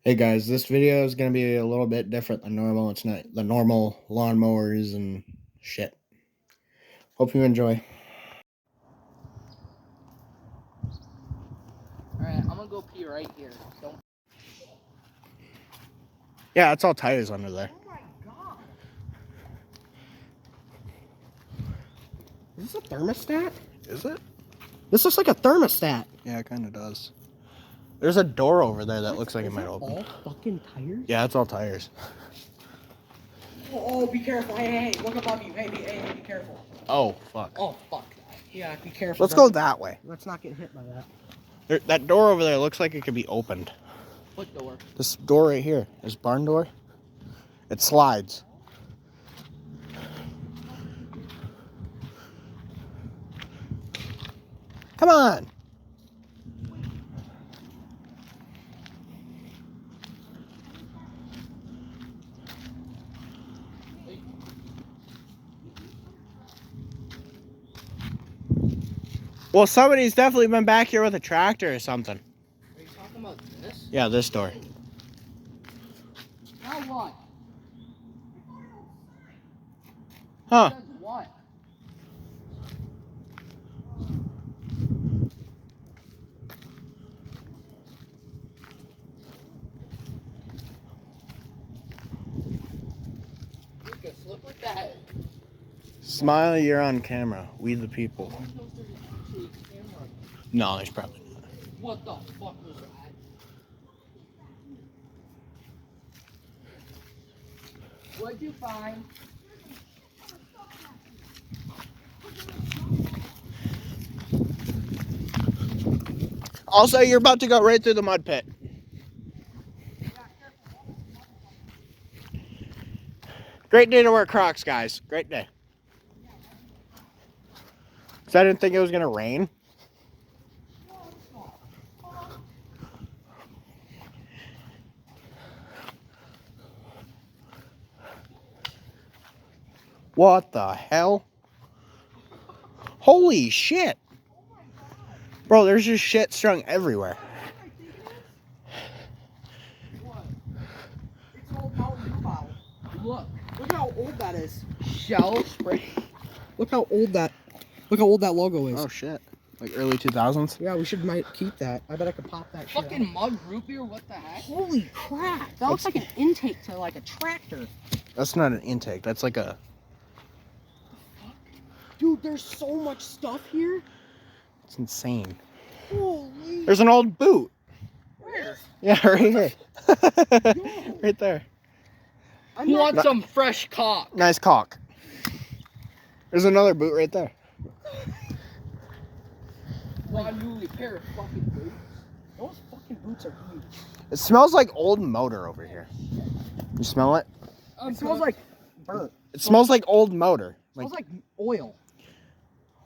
Hey guys, this video is going to be a little bit different than normal. It's not the normal lawnmowers and shit. Hope you enjoy. Alright, I'm gonna go pee right here. Don't. Yeah, it's all tires under there. Oh my god. Is this a thermostat? Is it? This looks like a thermostat. Yeah, it kind of does. There's a door over there that looks like it might open. All fucking tires? Yeah, it's all tires. Oh, be careful. Hey, look above you. Hey, be careful. Oh, fuck. Oh, fuck that. Yeah, be careful. Let's go that way. Let's not get hit by that. That door over there looks like it could be opened. What door? This door right here. This barn door. It slides. Come on. Well, somebody's definitely been back here with a tractor or something. Are you talking about this? Yeah, this door. Now what? Huh. Says what? You can slip with that. Smile, you're on camera. We the people. Who knows there's actually a camera? No, there's probably not. What the fuck was that? What'd you find? Also, you're about to go right through the mud pit. Great day to wear Crocs, guys. Great day. Because I didn't think it was going to rain. What the hell? Holy shit. Bro, there's just shit strung everywhere. What? It's old Mountain Dew bottle. Look. Look how old that is. Shell spray. Look how old that logo is. Oh shit. Like early 2000s? Yeah, might keep that. I bet I could pop that shit Fucking out. mug root beer, what the heck? Holy crap. That looks like an intake to like a tractor. That's not an intake. That's like a... Dude, there's so much stuff here. It's insane. Holy. There's an old boot. Where? Yeah, right here. Right there. I'm Who not- wants some fresh cock? Nice cock. There's another boot right there. One newly pair of fucking boots. Those fucking boots are huge. It smells like old motor over here. You smell it? It smells like burnt. It smells like old motor. It smells like oil.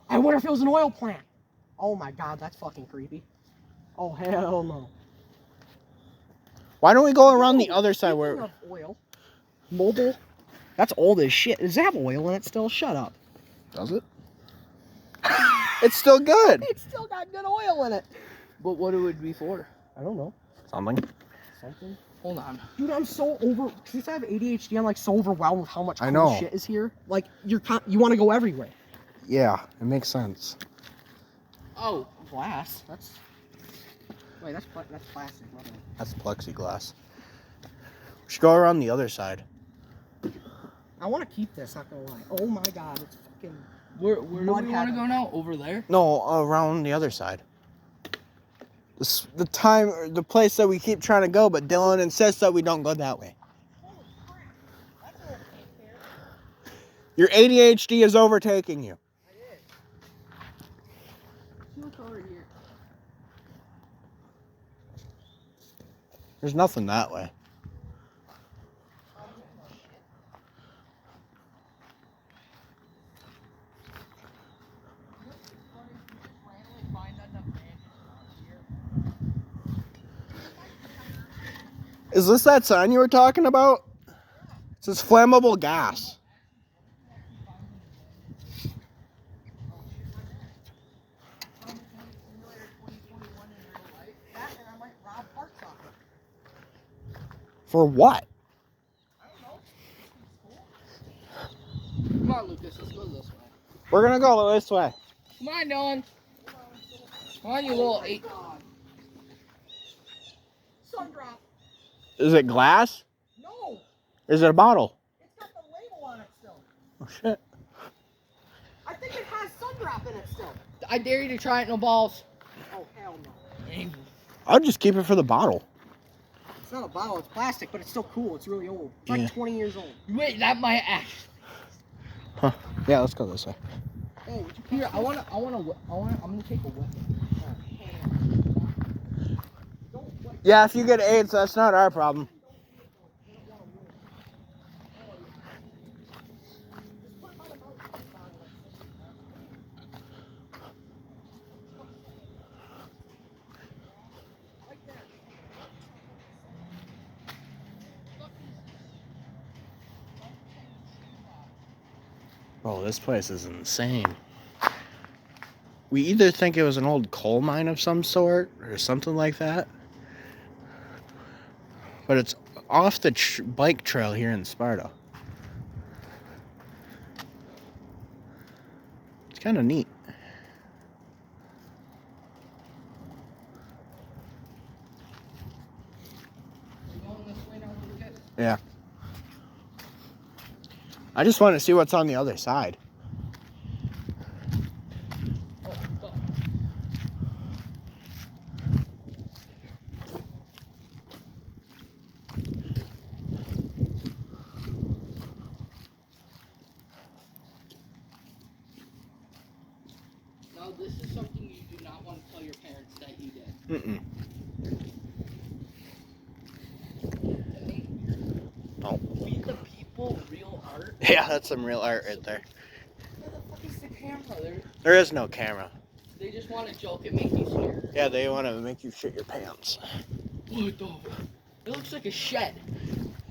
I wonder if it was an oil plant. Oh my god, that's fucking creepy. Oh hell no. Why don't we go around the other side Speaking where... of oil. Mobile. That's old as shit. Does it have oil in it still? Shut up. Does it? It's still good. It's still got good oil in it. But what it would be for? I don't know. Something. Something. Hold on. Dude, I'm so over. Since I have ADHD, I'm like so overwhelmed with how much I cool know. shit is here. Like you want to go everywhere. Yeah, it makes sense. Oh, Glass. That's. Wait, that's plastic. What the- That's plexiglass. We should go around the other side. I want to keep this. Not gonna lie. Oh my god, it's fucking. where do we Mud want to heaven. go now? Over there? No, around the other side. The place that we keep trying to go, but Dylan insists that we don't go that way. Your ADHD is overtaking you. Look over here. There's nothing that way. Is this that sign you were talking about? It says flammable gas. For what? Come on, Lucas. Let's go this way. We're gonna go this way. Come on, Dylan. Come on, you little eight. Sun drop. Is it glass? No, Is it a bottle? it's got the label on it still. Oh shit. I think it has sun drop in it still. I dare you to try it, no balls. Oh, hell no. I'll just keep it for the bottle. It's not a bottle, it's plastic, but it's still cool. It's really old. It's Yeah. like 20 years old. Wait, that might actually. Huh. Yeah, let's go this way. Hey, would you Here, I'm gonna take a whip. Yeah, if you get AIDS, that's not our problem. Oh, this place is insane. We either think it was an old coal mine of some sort or something like that, but it's off the bike trail here in Sparta. It's kind of neat. Yeah. I just want to see what's on the other side. Now, this is something you do not want to tell your parents that you did. Mm-mm. Oh. Feed the people real art. Yeah, that's some real art right there. Where the fuck is the camera? There is no camera. They just want to joke and make you scared. Yeah, they want to make you shit your pants. What the? It looks like a shed.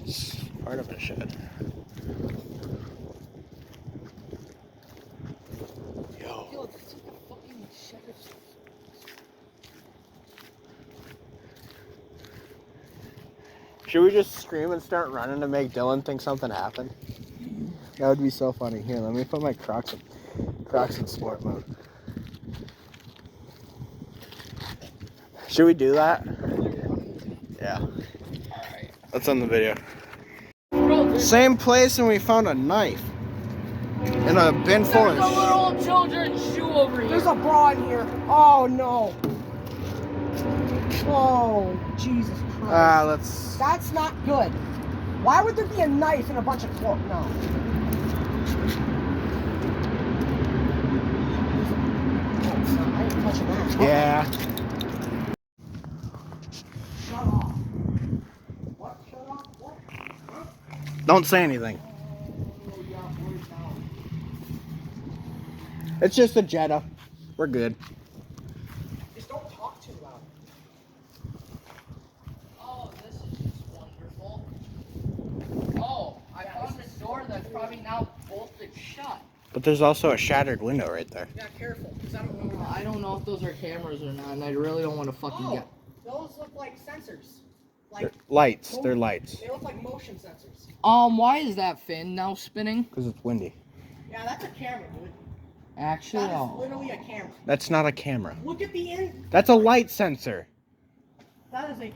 It's part of a shed. Yo. Yo, it's like a fucking shed of stuff. Should we just scream and start running to make Dylan think something happened? That would be so funny. Here, let me put my Crocs in sport mode. Should we do that? Yeah. Alright. That's on the video. Bro, there's Same place, and we found a knife in a bin full a of little children's shoe over here. There's a bra in here. Oh, no. Oh, Jesus Christ. let's. That's not good. Why would there be a knife and a bunch of clothes? No. Oh, it's not. I ain't touching that. Yeah. Shut off. What? Shut off? What? Huh? Don't say anything. Oh, yeah, where's down? It's just a Jetta. We're good. Just don't talk too loud. Oh, this is just wonderful. Oh, I found this door that's probably now bolted shut. But there's also a shattered window right there. Yeah, careful, because I don't know. I don't know if those are cameras or not, and I really don't want to fucking Oh, get. those look like sensors. They're Like, lights. They're lights. they look like motion sensors. Why is that fin now spinning? Because it's windy. Yeah, that's a camera, dude. Actually, That is literally a camera. That's not a camera. Look at the end. That's a light sensor. That is a